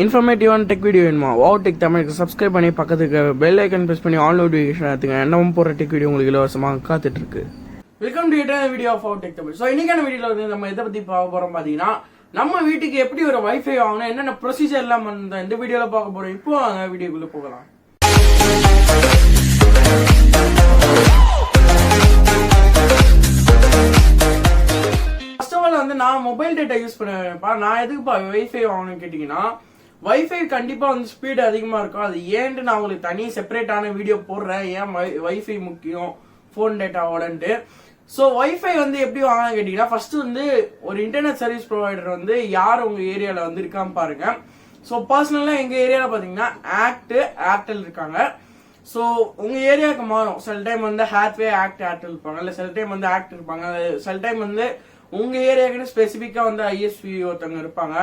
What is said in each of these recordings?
இன்ஃபர்மேட்டிவான tech video வேணுமா? Wow tech தமிழுக்கு subscribe பண்ணி பக்கத்துக்கு பெல் ஐக்கன் ப்ரெஸ் பண்ணி ஆல் நோட்டிஃபிகேஷன் எடுத்துங்க. என்னவும் போகிற டெக் வீடியோ உங்களுக்கு இலவசமாக காத்துட்டு இருக்கு. Welcome to video of wow tech Tamil. So இன்னைக்கான வீடியோவில் வந்து நம்ம எதை பற்றி பார்க்க போகிறோம் பார்த்தீங்கன்னா, நம்ம வீட்டுக்கு எப்படி ஒரு வைஃபை வாங்கணும், என்னென்ன ப்ரொசீஜர் எல்லாம் இந்த வீடியோவில் பார்க்க போகிறோம். இப்போ வாங்க வீடியோக்குள்ளே போகலாம். வந்து நான் மொபைல் டேட்டா யூஸ் பண்ணுவேன்ப்பா. நான் எதுக்குப்பா வைஃபை வாங்கணும்னு கேட்டீங்கன்னா, வைஃபை கண்டிப்பா வந்து ஸ்பீடு அதிகமா இருக்கும். அது ஏன்ட்டு நான் உங்களுக்கு தனி செப்பரேட்டான வீடியோ போடுறேன், ஏன் வைஃபை முக்கியம் போன் டேட்டாவோடன்ட்டு. ஸோ வைஃபை வந்து எப்படி வாங்கலாம் கேட்டீங்கன்னா, ஃபர்ஸ்ட் வந்து ஒரு இன்டர்நெட் சர்வீஸ் ப்ரொவைடர் வந்து யார் உங்க ஏரியால வந்து இருக்கான்னு பாருங்க. ஸோ பர்சனலா எங்க ஏரியால பாத்தீங்கன்னா ஏர்டெல் இருக்காங்க. ஸோ உங்க ஏரியாவுக்கு மாறும். சில டைம் வந்து ஹேட்வே ஏர்டெல் இருப்பாங்க, இல்ல சில டைம் வந்து ஆக்ட் இருப்பாங்க, சில டைம் வந்து உங்க ஏரியாவுக்கு ஸ்பெசிபிக்கா வந்து ஐஎஸ்பி ஒருத்தவங்க இருப்பாங்க.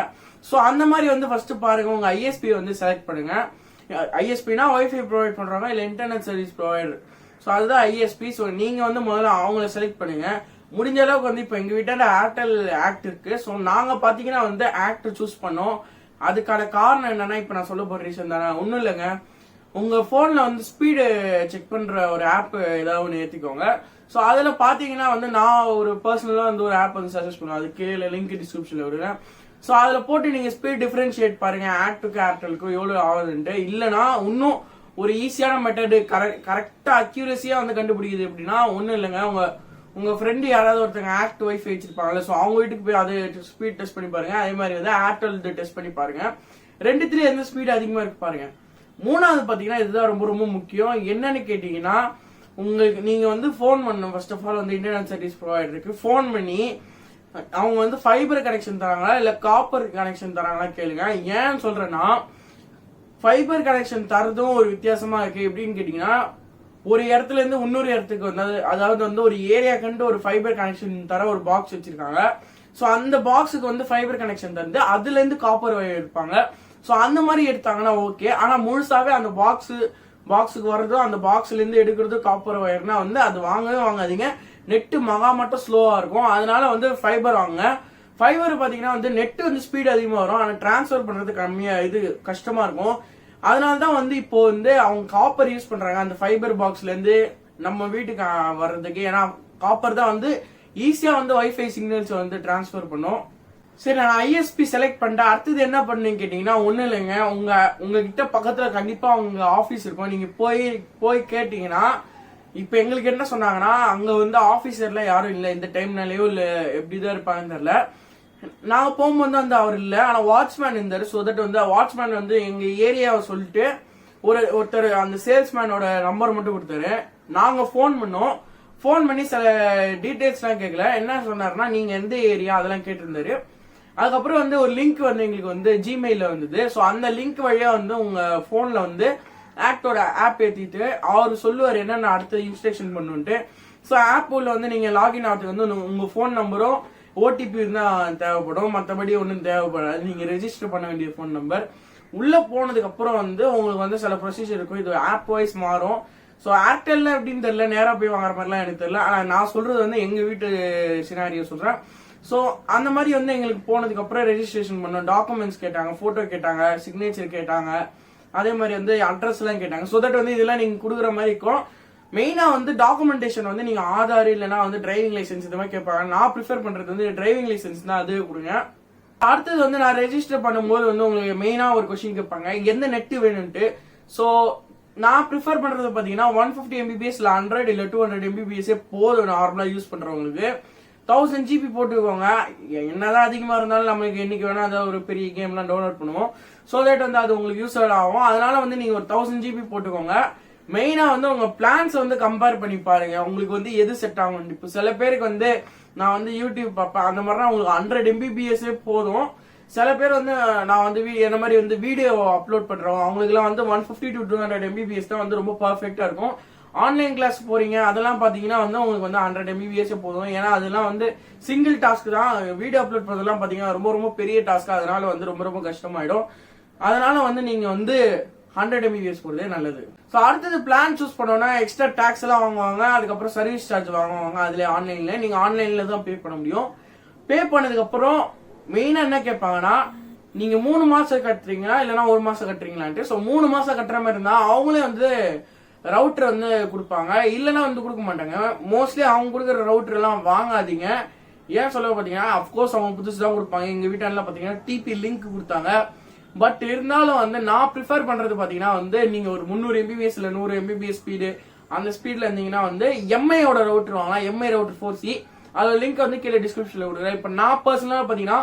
ஸோ அந்த மாதிரி வந்து ஃபர்ஸ்ட் பாருங்க, உங்க ஐஎஸ்பி வந்து செலக்ட் பண்ணுங்க. ஐஎஸ்பினா வைஃபை ப்ரொவைட் பண்றாங்க, இல்ல இன்டர்நெட் சர்வீஸ் ப்ரொவைடர். ஸோ அதுதான் ஐஎஸ்பி. ஸோ நீங்க வந்து முதல்ல அவங்கள செலக்ட் பண்ணுங்க. முடிஞ்ச அளவுக்கு வந்து இப்போ எங்க வீட்டாண்ட ஏர்டெல் ஆக்ட் இருக்கு. ஸோ நாங்க பாத்தீங்கன்னா வந்து ஆக்ட் சூஸ் பண்ணோம். அதுக்கான காரணம் என்னன்னா, இப்ப நான் சொல்ல போற ரீசன் தானே, ஒன்னும் இல்லைங்க. உங்க போன்ல வந்து ஸ்பீடு செக் பண்ற ஒரு ஆப் ஏதாவது ஒன்று ஏத்திக்கோங்க. ஸோ அதுல பாத்தீங்கன்னா வந்து நான் ஒரு பர்சனலா வந்து ஒரு ஆப் வந்து சஜஸ்ட் பண்ணுவேன். அது கீழே லிங்க் டிஸ்கிரிப்ஷன்ல விடுறேன். ஸோ அதுல போட்டு நீங்க ஸ்பீட் டிஃபரன்ஷியேட் பாருங்க, ஆக்டுக்கு ஏர்டெலுக்கு எவ்வளவு ஆகுதுன்ட்டு. இல்லைன்னா இன்னும் ஒரு ஈஸியான மெத்தடு, கரெக்டா அக்யூரஸியா வந்து கண்டுபிடிக்குது எப்படின்னா, ஒன்னும் இல்லைங்க. உங்க ஃப்ரெண்டு யாராவது ஒருத்தங்க ஆக்ட் வைஃபை வச்சிருப்பாங்கல்ல, ஸோ அவங்க வீட்டுக்கு போய் அது ஸ்பீட் டெஸ்ட் பண்ணி பாருங்க. அதே மாதிரி வந்து ஏர்டெல் டெஸ்ட் பண்ணி பாருங்க. ரெண்டுத்துலயும் எந்த ஸ்பீடு அதிகமா இருக்கு பாருங்க. மூணாவது பாத்தீங்கன்னா, இதுதான் ரொம்ப ரொம்ப முக்கியம். என்னன்னு கேட்டீங்கன்னா, உங்களுக்கு நீங்க வந்து போன் பண்ணணும். ஃபர்ஸ்ட் ஆஃப் ஆல் வந்து இன்டர்நெட் சர்வீஸ் ப்ரொவைடருக்கு போன் பண்ணி அவங்க வந்து ஃபைபர் கனெக்ஷன் தராங்களா இல்ல காப்பர் கனெக்ஷன் தராங்களா கேளுங்க. ஏன் சொல்றேன்னா, ஃபைபர் கனெக்ஷன் தரதும் ஒரு வித்தியாசமா இருக்கு. எப்படின்னு கேட்டீங்கன்னா, ஒரு இடத்துல இருந்து இன்னொரு இடத்துக்கு வந்து, அதாவது வந்து ஒரு ஏரியா கண்டு ஒரு ஃபைபர் கனெக்ஷன் தர ஒரு பாக்ஸ் வச்சிருக்காங்க. ஸோ அந்த பாக்ஸுக்கு வந்து ஃபைபர் கனெக்ஷன் தந்து அதுல இருந்து காப்பர் வயர் எடுப்பாங்க. ஸோ அந்த மாதிரி எடுத்தாங்கன்னா ஓகே. ஆனா முழுசாவே அந்த பாக்ஸுக்கு வர்றதோ அந்த பாக்ஸ்ல இருந்து எடுக்கிறதோ காப்பர் வயர்னா வந்து அது வாங்கவே வாங்காதீங்க. நெட்டு மகா மட்டும் ஸ்லோவா இருக்கும். அதனால வந்து ஃபைபர் வாங்க. ஃபைபர் பாத்தீங்கன்னா வந்து நெட் வந்து ஸ்பீட் அதிகமா வரும், ஆனா டிரான்ஸ்பர் பண்றது கம்மியா, இது கஷ்டமா இருக்கும். அதனாலதான் வந்து இப்போ வந்து அவங்க காப்பர் யூஸ் பண்றாங்க அந்த ஃபைபர் பாக்ஸ்ல இருந்து நம்ம வீட்டுக்கு வர்றதுக்கு. ஏன்னா காப்பர் தான் வந்து ஈஸியா வந்து வைஃபை சிக்னல்ஸ் வந்து டிரான்ஸ்பர் பண்ணும். சரி, நான் ஐஎஸ்பி செலக்ட் பண்ணிட்டேன். அடுத்தது என்ன பண்ணுன்னு கேட்டீங்கன்னா, ஒன்னும் இல்லைங்க. உங்ககிட்ட பக்கத்துல கண்டிப்பா உங்க ஆபீஸ் இருக்கும். நீங்க போய் கேட்டீங்கன்னா, இப்ப எங்களுக்கு என்ன சொன்னாங்கன்னா, அங்க வந்து ஆபீசர்ல யாரும் இல்ல இந்த டைம்னாலயோ இல்ல எப்படிதான் இருப்பாங்கன்னு தெரியல. நாங்க போகும்போது வந்து அவர் இல்ல, ஆனா வாட்ச்மேன் இருந்தாரு. ஸோ தட் வந்து வாட்ச்மேன் வந்து எங்க ஏரியாவை சொல்லிட்டு ஒருத்தர் அந்த சேல்ஸ்மேனோட நம்பர் மட்டும் கொடுத்தாரு. நாங்க போன் பண்ணோம். போன் பண்ணி சில டீடைல்ஸ் எல்லாம் கேட்கல. என்ன சொன்னாருன்னா, நீங்க எந்த ஏரியா அதெல்லாம் கேட்டிருந்தாரு. அதுக்கப்புறம் வந்து ஒரு லிங்க் வந்து எங்களுக்கு வந்து ஜிமெயில வந்தது. ஸோ அந்த லிங்க் வழியா வந்து உங்க போன்ல வந்து ஆக்டோட ஆப் ஏத்திட்டு அவர் சொல்லுவார் என்னென்ன அடுத்த இன்ஸ்ட்ரக்ஷன் பண்ணுன்ட்டு. ஸோ ஆப் உள்ள வந்து நீங்க லாகின் ஆகிறதுக்கு வந்து உங்க போன் நம்பரும் ஓடிபி இருந்தா தேவைப்படும், மற்றபடி ஒன்றும் தேவைப்படாது. நீங்க ரெஜிஸ்டர் பண்ண வேண்டிய போன் நம்பர். உள்ள போனதுக்கு அப்புறம் வந்து உங்களுக்கு வந்து சில ப்ரொசீஜர் இருக்கும். இது ஆப் வைஸ் மாறும். ஸோ ஏர்டெல்ல எப்படின்னு தெரியல, நேரா போய் வாங்குற மாதிரிலாம் எனக்கு தெரியல. ஆனா நான் சொல்றது வந்து எங்க வீட்டு சினாரியோ சொல்றேன். ஸோ அந்த மாதிரி வந்து எங்களுக்கு போனதுக்கு அப்புறம் ரெஜிஸ்ட்ரேஷன் பண்ணோம். டாக்குமெண்ட்ஸ் கேட்டாங்க, போட்டோ கேட்டாங்க, சிக்னேச்சர் கேட்டாங்க, அதே மாதிரி வந்து அட்ரஸ் எல்லாம் கேட்டாங்க. ஸோ தட் வந்து இதெல்லாம் நீங்க கொடுக்குற மாதிரி இருக்கும். மெயினா வந்து டாக்குமெண்டேஷன் வந்து நீங்க ஆதார் இல்லைன்னா வந்து டிரைவிங் லைசன்ஸ் இந்த மாதிரி கேட்பாங்க. நான் ப்ரிஃபர் பண்றது வந்து டிரைவிங் லைசன்ஸ் தான், அதுவே கொடுங்க. அடுத்தது வந்து நான் ரெஜிஸ்டர் பண்ணும்போது வந்து உங்களுக்கு மெயினா ஒரு கொஸ்டின் கேட்பாங்க, எந்த நெட் வேணும்ட்டு. ஸோ நான் ப்ரிஃபர் பண்றது பாத்தீங்கன்னா 150 MBPS இல்ல 100 இல்ல 200 MBPS போதும். நார்மலா யூஸ் பண்றவங்களுக்கு 1000 GB போட்டுக்கோங்க. என்னதான் அதிகமா இருந்தாலும் நம்மளுக்கு என்னைக்கு வேணா அதாவது ஒரு பெரிய கேம்லாம் டவுன்லோட் பண்ணுவோம். ஸோ தட் வந்து அது உங்களுக்கு யூஸ் ஆகும். அதனால வந்து நீங்க ஒரு 1000 GB போட்டுக்கோங்க. மெயினா வந்து உங்க பிளான்ஸ் வந்து கம்பேர் பண்ணி பாருங்க, உங்களுக்கு வந்து எது செட் ஆகும். இப்போ சில பேருக்கு வந்து நான் வந்து யூடியூப் பார்ப்பேன், அந்த மாதிரினா உங்களுக்கு 100 MBPS போதும். சில பேர் வந்து நான் வந்து என்ன மாதிரி வந்து வீடியோ அப்லோட் பண்றோம், அவங்களுக்கு எல்லாம் வந்து 150 to 200 MBPS தான் வந்து ரொம்ப பர்ஃபெக்டா இருக்கும். ஆன்லைன் கிளாஸ் போறீங்க அதெல்லாம் பாத்தீங்கன்னா வந்து உங்களுக்கு வந்து 100 MBPS போதும். ஏன்னா அதெல்லாம் வந்து சிங்கிள் டாஸ்க் தான். வீடியோ அப்லோட் பண்றதெல்லாம் பாத்தீங்கன்னா ரொம்ப ரொம்ப பெரிய டாஸ்க், அதனால வந்து ரொம்ப ரொம்ப கஷ்டமாயிடும். அதனால வந்து நீங்க வந்து 100 MBPS போடுறதே நல்லது. ஸோ அடுத்தது பிளான் சூஸ் பண்ணோம்னா எக்ஸ்ட்ரா டாக்ஸ் எல்லாம் வாங்குவாங்க, அதுக்கப்புறம் சர்வீஸ் சார்ஜ் வாங்குவாங்க. அதுல ஆன்லைன்ல நீங்க ஆன்லைன்ல தான் பே பண்ண முடியும். பே பண்ணதுக்கு அப்புறம் மெயினா என்ன கேட்பாங்கன்னா, நீங்க 3 மாசம் கட்டுறீங்களா இல்லைன்னா 1 மாசம் கட்டுறீங்களான்ட்டு. ஸோ 3 மாசம் கட்டுற மாதிரி இருந்தா அவங்களே வந்து ரவுட்டர் வந்து கொடுப்பாங்க, இல்லைன்னா வந்து கொடுக்க மாட்டாங்க. மோஸ்ட்லி அவங்க கொடுக்குற ரவுட்டர் எல்லாம் வாங்காதீங்க. ஏன் சொல்ல பாத்தீங்கன்னா அப்கோர்ஸ் அவங்க புதுசு தான் கொடுப்பாங்க. எங்க வீட்டால பாத்தீங்கன்னா டிபி லிங்க் கொடுத்தாங்க. பட் இருந்தாலும் வந்து நான் ப்ரிஃபர் பண்றது பாத்தீங்கன்னா வந்து நீங்க ஒரு 300 MBPS இல்ல 100 MBPS ஸ்பீடு அந்த ஸ்பீட்ல இருந்தீங்கன்னா வந்து எம்ஐயோட ரவுட்டர் வாங்கலாம். எம்ஐ ரவுட்டர் 4C, அதோட லிங்க் வந்து கீழே டிஸ்கிரிப்ஷன்ல கொடுக்குறேன். இப்ப நான் பர்சனலா பாத்தீங்கன்னா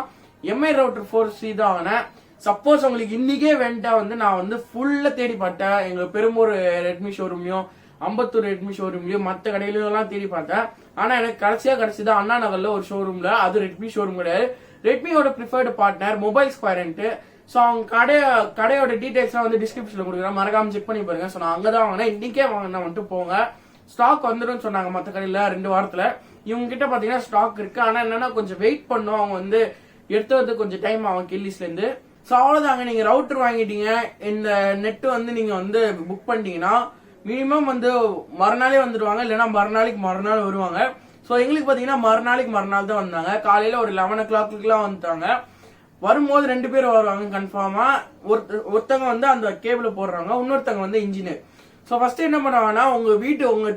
எம்ஐ ரவுட்டர் 4C தான் வாங்கினேன். சப்போஸ் உங்களுக்கு இன்னைக்கே வேண்டா வந்து நான் வந்து ஃபுல்லா தேடி பார்த்தேன். எங்க பெரும்பூர் ரெட்மி ஷோரூம்லயும் அம்பத்தூர் ரெட்மி ஷோரூம்லயும் மற்ற கடையிலும் எல்லாம் தேடி பார்த்தேன். ஆனா எனக்கு கிடைச்சது அண்ணா நகர்ல ஒரு ஷோரூம்ல. அது ரெட்மி ஷோரூம் கிடையாது, ரெட்மியோட ப்ரிஃபர்டு பார்ட்னர் மொபைல் ஸ்கொயர்ன்ட்டு. ஸோ அவங்க கடையோட டீடைல்ஸ்லாம் வந்து டிஸ்கிரிப்ஷன்ல கொடுக்குறேன், மறக்காம செக் பண்ணி பாருங்க. ஸோ நான் அங்கதான் வாங்கினேன். இன்னைக்கே வாங்கினா வந்துட்டு போங்க, ஸ்டாக் வந்துடும் சொன்னாங்க மற்ற கடையில 2 வாரத்துல. இவங்க கிட்ட பாத்தீங்கன்னா ஸ்டாக் இருக்கு. ஆனா என்னன்னா கொஞ்சம் வெயிட் பண்ணும், அவங்க வந்து எடுத்து வந்து கொஞ்சம் டைம் ஆகும் கில்லிஸ்ல இருந்து. ஸோ அவ்வளவுதாங்க, நீங்க ரவுட்டர் வாங்கிட்டீங்க, இந்த நெட் வந்து நீங்க வந்து புக் பண்ணிட்டீங்கன்னா மினிமம் வந்து மறுநாளே வந்துடுவாங்க, இல்லைன்னா மறுநாள் வருவாங்க. ஸோ எங்களுக்கு பாத்தீங்கன்னா மறுநாள் தான் வந்தாங்க. காலையில ஒரு 11 o'clock வந்துட்டாங்க. வரும்போது 2 பேர் வருவாங்க கன்ஃபார்மா. ஒருத்தவங்க வந்து அந்த கேபிள போடுறாங்க, இன்னொருத்தவங்க வந்து இன்ஜினியர். ஸோ ஃபர்ஸ்ட் என்ன பண்ணுவாங்கன்னா உங்க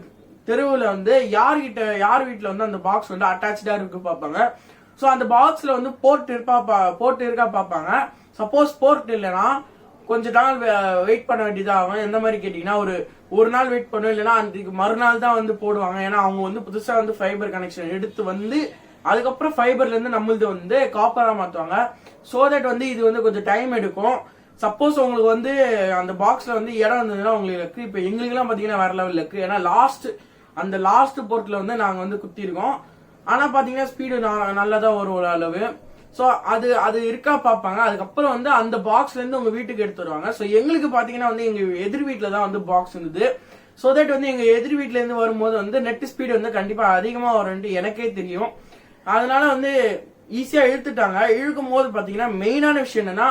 தெருவில் வந்து யார் வீட்டுல வந்து அந்த பாக்ஸ் வந்து அட்டாச்சா இருக்கு பார்ப்பாங்க. ஸோ அந்த பாக்ஸ்ல வந்து போர்ட் இருக்கா பார்ப்பாங்க. சப்போஸ் போர்ட் இல்லைன்னா கொஞ்ச நாள் வெயிட் பண்ண வேண்டியதாகும். எந்த மாதிரி கேட்டீங்கன்னா ஒரு நாள் வெயிட் பண்ணும், இல்லைன்னா அதுக்கு மறுநாள் தான் வந்து போடுவாங்க. ஏன்னா அவங்க வந்து புதுசா வந்து ஃபைபர் கனெக்ஷன் எடுத்து வந்து அதுக்கப்புறம் ஃபைபர்ல இருந்து நம்மளுது வந்து காப்பரா மாத்துவாங்க. சோ தட் வந்து இது வந்து கொஞ்சம் டைம் எடுக்கும். சப்போஸ் உங்களுக்கு வந்து அந்த பாக்ஸ்ல வந்து இடம் இருந்ததுன்னா உங்களுக்கு இருக்கு. இப்ப எங்களுக்கு எல்லாம் பாத்தீங்கன்னா வேற லெவல் இருக்கு. ஏன்னா லாஸ்ட் போர்ட்ல வந்து நாங்க வந்து குத்தி இருக்கோம். ஆனா பாத்தீங்கன்னா ஸ்பீடு நல்லதான் வரும் ஒரு அளவு. சோ அது இருக்கா பாப்பாங்க. அதுக்கப்புறம் வந்து அந்த பாக்ஸ்ல இருந்து உங்க வீட்டுக்கு எடுத்து வருவாங்க. சோ எங்களுக்கு பாத்தீங்கன்னா வந்து எங்க எதிர் வீட்டுல தான் வந்து பாக்ஸ் இருந்தது. சோ தட் வந்து எங்க எதிர் வீட்டுல இருந்து வரும்போது வந்து நெட் ஸ்பீடு வந்து கண்டிப்பா அதிகமா வரும்னு எனக்கே தெரியும். அதனால வந்து ஈஸியா இழுத்துட்டாங்க. இழுக்கும் போது பாத்தீங்கன்னா மெயினான விஷயம் என்னன்னா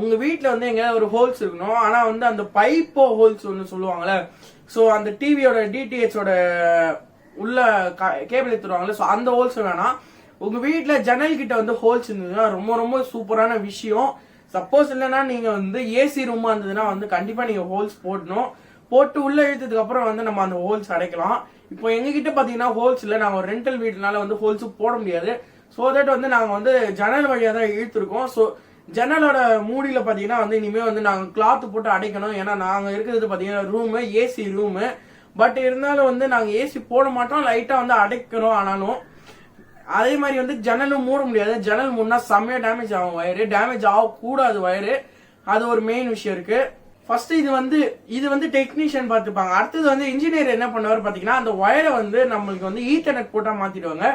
உங்க வீட்டுல வந்து எங்கேயாவது ஒரு ஹோல்ஸ் இருக்கணும். ஆனா வந்து அந்த பைப்போ ஹோல்ஸ் ஒன்னு சொல்லுவாங்கல்ல, சோ அந்த டிவியோட டிடிஹெச்சோட உள்ள கேபிள் எடுத்துருவாங்கல்ல, சோ அந்த ஹோல்ஸ் வேணாம். உங்க வீட்டுல ஜன்னல் கிட்ட வந்து ஹோல்ஸ் இருந்ததுன்னா ரொம்ப ரொம்ப சூப்பரான விஷயம். சப்போஸ் இல்லைன்னா நீங்க வந்து ஏசி ரூமா இருந்ததுன்னா வந்து கண்டிப்பா நீங்க ஹோல்ஸ் போட்டு உள்ள இழுத்ததுக்கு அப்புறம் வந்து நம்ம அந்த ஹோல்ஸ் அடைக்கலாம். இப்போ எங்க கிட்ட பாத்தீங்கன்னா ஹோல்ஸ் இல்ல, நாங்க ஒரு ரெண்டல் வீட்டுனால வந்து ஹோல்ஸ் போட முடியாது. சோ தட் வந்து நாங்க வந்து ஜன்னல் வழியா தான் இழுத்துருக்கோம். சோ ஜன்னலோட மூடியில பாத்தீங்கன்னா வந்து இனிமே வந்து நாங்க கிளாத் போட்டு அடைக்கணும். ஏன்னா நாங்க இருக்கிறது பாத்தீங்கன்னா ரூமு ஏசி ரூமு. பட் இருந்தாலும் வந்து நாங்க ஏசி போட மாட்டோம், லைட்டா வந்து அடைக்கிறோம். ஆனாலும் அதே மாதிரி வந்து ஜன்னலும் மூட முடியாது. ஜன்னல் மூடனா செம்மையா டேமேஜ் ஆகும் வயரு, டேமேஜ் ஆகக்கூடாது வயரு. அது ஒரு மெயின் விஷயம் இருக்கு. ஃபர்ஸ்ட் இது வந்து டெக்னீஷியன் பார்த்துப்பாங்க. அடுத்தது வந்து இன்ஜினியர் என்ன பண்ணுவார் பாத்தீங்கன்னா அந்த வயரை வந்து நம்மளுக்கு வந்து ஈத்தர்நெட் போட்டா மாத்திடுவாங்க.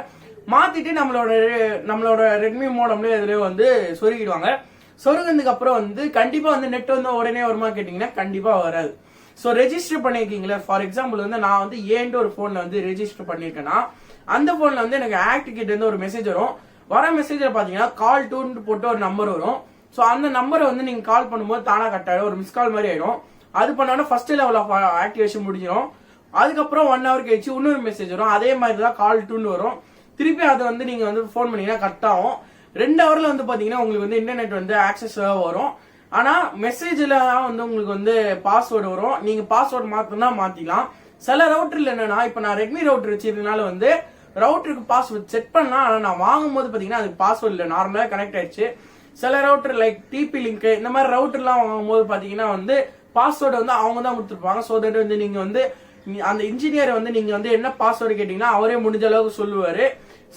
மாத்திட்டு நம்மளோட ரெட்மி மோடம்ல இதுல வந்து சொருகிடுவாங்க. சொருகினதுக்கு அப்புறம் வந்து கண்டிப்பா வந்து நெட் வந்து உடனே வருமா கேட்டீங்கன்னா கண்டிப்பா வராது. சோ ரெஜிஸ்டர் பண்ணிருக்கீங்களா, ஃபார் எக்ஸாம்பிள் வந்து நான் வந்து ஏன்ட்டு ஒரு போன்ல வந்து ரெஜிஸ்டர் பண்ணிருக்கேன்னா அந்த போன்ல வந்து எனக்கு ஆக்ட் கிட்ட இருந்து ஒரு மெசேஜ் வர மெசேஜ்ல பாத்தீங்கன்னா கால் டூன்னு போட்டு ஒரு நம்பர் வரும். சோ அந்த நம்பரை வந்து நீங்க கால் பண்ணும்போது தானா கட் ஆயிடும், ஒரு மிஸ் கால் மாதிரி ஆயிடும். அது பண்ணோன்னா ஃபர்ஸ்ட் லெவல் ஆஃப் ஆக்டிவேஷன் முடிஞ்சிடும். அதுக்கப்புறம் 1 hour கழிச்சு இன்னொரு மெசேஜ் வரும், அதே மாதிரி தான் கால் டூன்னு வரும். திருப்பி அதை வந்து நீங்க வந்து போன் பண்ணீங்கன்னா கட் ஆகும். 2 hourல வந்து பாத்தீங்கன்னா உங்களுக்கு வந்து இன்டர்நெட் வந்து ஆக்சஸ் வரும். ஆனா மெசேஜ்ல வந்து உங்களுக்கு வந்து பாஸ்வேர்டு வரும். நீங்க பாஸ்வேர்டு மாத்தணும்னா மாத்திக்கலாம். சில ரவுட்டர்ல என்னன்னா இப்ப நான் ரெட்மி ரவுட்டர் வச்சிருந்தனால வந்து ரவுட்டருக்கு பாஸ்வேர்ட் செட் பண்ணலாம். ஆனா நான் வாங்கும் போது பாத்தீங்கன்னா அதுக்கு பாஸ்வேர்ட் இல்ல, நார்மலா கனெக்ட் ஆயிடுச்சு. சில ரவுட்டர் லைக் டிபி லிங்க் இந்த மாதிரி ரவுட்டர்லாம் வாங்கும் போது பாத்தீங்கன்னா வந்து பாஸ்வேர்டு வந்து அவங்க தான் கொடுத்துருப்பாங்க. சோ தட் வந்து நீங்க வந்து அந்த இன்ஜினியரை வந்து நீங்க வந்து என்ன பாஸ்வேர்டு கேட்டீங்கன்னா அவரே முடிஞ்ச அளவுக்கு சொல்லுவாரு.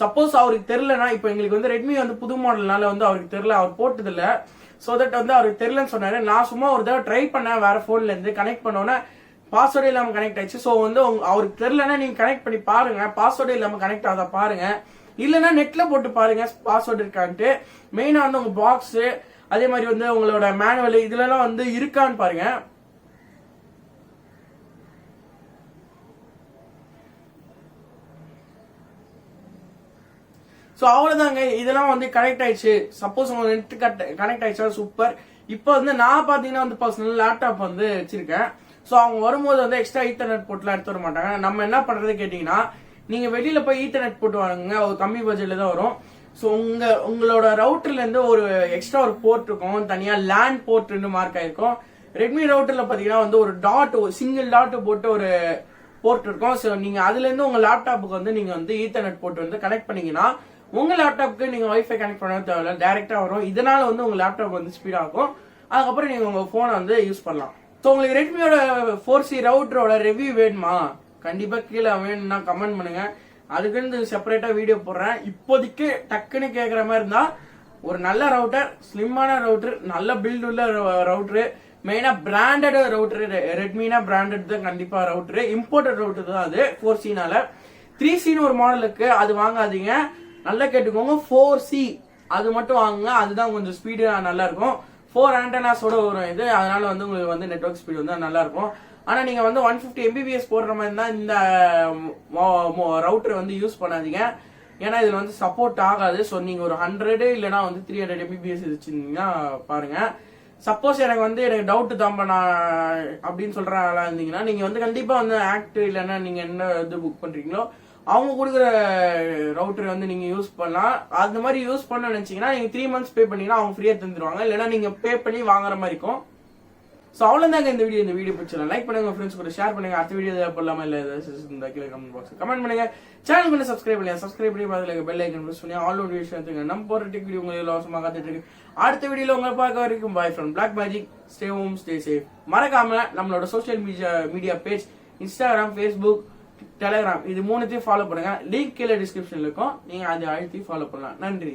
சப்போஸ் அவருக்கு தெரியலனா, இப்ப எங்களுக்கு வந்து ரெட்மி வந்து புது மாடல்னால வந்து அவருக்கு தெரியல, அவர் போட்டது இல்ல. சோ தட் வந்து அவருக்கு தெரியலன்னு சொன்னாரு. நான் சும்மா ஒரு தடவை ட்ரை பண்ணேன், வேற போன்ல இருந்து கனெக்ட் பண்ணோன்னே பாஸ்வேர்டே இல்லாம கனெக்ட் ஆயிடுச்சு. சோ வந்து அவருக்கு தெரியலன்னா நீங்க கனெக்ட் பண்ணி பாருங்க, பாஸ்வேர்டே இல்லாம கனெக்ட் ஆகுதா பாருங்க, இல்லன்னா நெட்ல போட்டு பாருங்க பாஸ்வேர்டு இருக்கான்ட்டு. மெயினா வந்து உங்க பாக்ஸ் அதே மாதிரி வந்து உங்களோட மேனுவல் இதுல எல்லாம் வந்து இருக்கான்னு பாருங்க. சோ அவ்வளவுதாங்க, இதெல்லாம் வந்து கனெக்ட் ஆயிடுச்சு. சப்போஸ் உங்க நெட் கனெக்ட் ஆயிடுச்சா சூப்பர். இப்போ வந்து நான் பாத்தீங்கன்னா வந்து பர்சனல் லேப்டாப் வந்து வச்சிருக்கேன். சோ அவங்க வரும்போது வந்து எக்ஸ்ட்ரா ஈத்தர்நெட் போட்டுலாம் எடுத்து வர மாட்டாங்க. நம்ம என்ன பண்றது கேட்டீங்கன்னா நீங்க வெளியில போய் ஈத்தர்நெட் போட்டு வாங்குங்க, ஒரு கம்மி பட்ஜெட்ல தான் வரும். ஸோ உங்களோட ரவுட்டர்ல இருந்து ஒரு எக்ஸ்ட்ரா ஒரு போர்ட் இருக்கும், தனியா லேண்ட் போர்ட்னு மார்க் ஆயிருக்கும். ரெட்மி ரவுட்டர்ல பாத்தீங்கன்னா வந்து ஒரு சிங்கிள் டாட் போட்டு ஒரு போர்ட் இருக்கும். ஸோ நீங்க அதுல இருந்து உங்க லேப்டாப்புக்கு வந்து நீங்க வந்து ஈத்தர்நெட் போர்ட் வந்து கனெக்ட் பண்ணீங்கன்னா உங்க லேப்டாப்புக்கு நீங்க வைஃபை கனெக்ட் பண்ண தேவையில்ல, டைரக்டா வரும். இதனால வந்து உங்க லேப்டாப் வந்து ஸ்பீட் ஆகும். அதுக்கப்புறம் நீங்க உங்க போனை வந்து யூஸ் பண்ணலாம். ஸோ உங்களுக்கு ரெட்மியோட 4C ரவுட்டரோட ரிவ்யூ வேணுமா? கண்டிப்பா கீழே வேணும்னா கமெண்ட் பண்ணுங்க. அதுக்குன்னு செப்பரேட்டா வீடியோ போடுறேன். இப்போதைக்கு டக்குன்னு கேட்கற மாதிரி இருந்தா ஒரு நல்ல ரவுட்டர், ஸ்லிம்மான ரவுட்டர், நல்ல பில்ட் உள்ள ரவுட்டரு, மெயினா பிராண்டட் ரவுட்டர். ரெட்மினா பிராண்டட் தான் கண்டிப்பா ரவுட்டர். இம்போர்ட்டட் ரவுட்டர் தான் அது 4Cனால. 3Cன்னு ஒரு மாடலுக்கு அது வாங்காதீங்க, நல்லா கேட்டுக்கோங்க. 4C அது மட்டும் வாங்குங்க, அதுதான் கொஞ்சம் ஸ்பீடு நல்லா இருக்கும். 4 ஆண்டனாஸோட வரும் இது, அதனால வந்து உங்களுக்கு வந்து நெட்வொர்க் ஸ்பீடு வந்து நல்லா இருக்கும். ஆனா நீங்க வந்து 150 Mbps போடுற மாதிரி இருந்தா இந்த ரவுட்டர் வந்து யூஸ் பண்ணாதீங்க, ஏன்னா இதுல வந்து சப்போர்ட் ஆகாது. ஸோ நீங்க ஒரு 100 இல்லைன்னா வந்து 300 Mbps வச்சிருந்தீங்கன்னா பாருங்க. சப்போஸ் எனக்கு டவுட் தான் நான் அப்படின்னு சொல்ற ஆளா இருந்தீங்கன்னா நீங்க வந்து கண்டிப்பா வந்து ஆக்ட் இல்லைன்னா நீங்க என்ன இது புக் பண்றீங்களோ அவங்க கொடுக்குற ரவுட்டர் வந்து நீங்க யூஸ் பண்ணலாம். அந்த மாதிரி யூஸ் பண்ண நினைச்சீங்கன்னா நீங்க 3 months பே பண்ணீங்கன்னா அவங்க ஃப்ரீயா தந்துருவாங்க, இல்லைன்னா நீங்க பே பண்ணி வாங்குற மாதிரி இருக்கும். ஸோ அவ்வளோதாங்க இந்த வீடியோ பிடிச்சிடலாம். லைக் பண்ணுங்க, ஃப்ரெண்ட்ஸ் கூட ஷேர் பண்ணுங்க. அடுத்த வீடியோ போடலாமா இல்லை இந்த கீழே கமெண்ட் பாக்ஸ் கமெண்ட் பண்ணுங்க. சேனல் பண்ணி சப்ஸ்கிரைப் பண்ணி பார்த்து பெல் ஐக்கன் ப்ரெஸ் பண்ணி ஆல் நோட்டிஃபிகேஷன் எடுத்துங்க. நம்ம போற டெக் வீடியோ உங்களுக்கு இலவசமாக காத்துட்டு இருக்கு. அடுத்த வீடியோல உங்களை பார்க்க வரைக்கும் bye from black magic. Stay home, stay safe. மறக்காம நம்மளோட social media page Instagram, Facebook, Telegram இது 3த்தையும் ஃபாலோ பண்ணுங்க. லிங்க் கீழே டிஸ்கிரிப்ஷன்ல இருக்கும், நீங்க அதை அழுத்தி ஃபாலோ பண்ணலாம். நன்றி.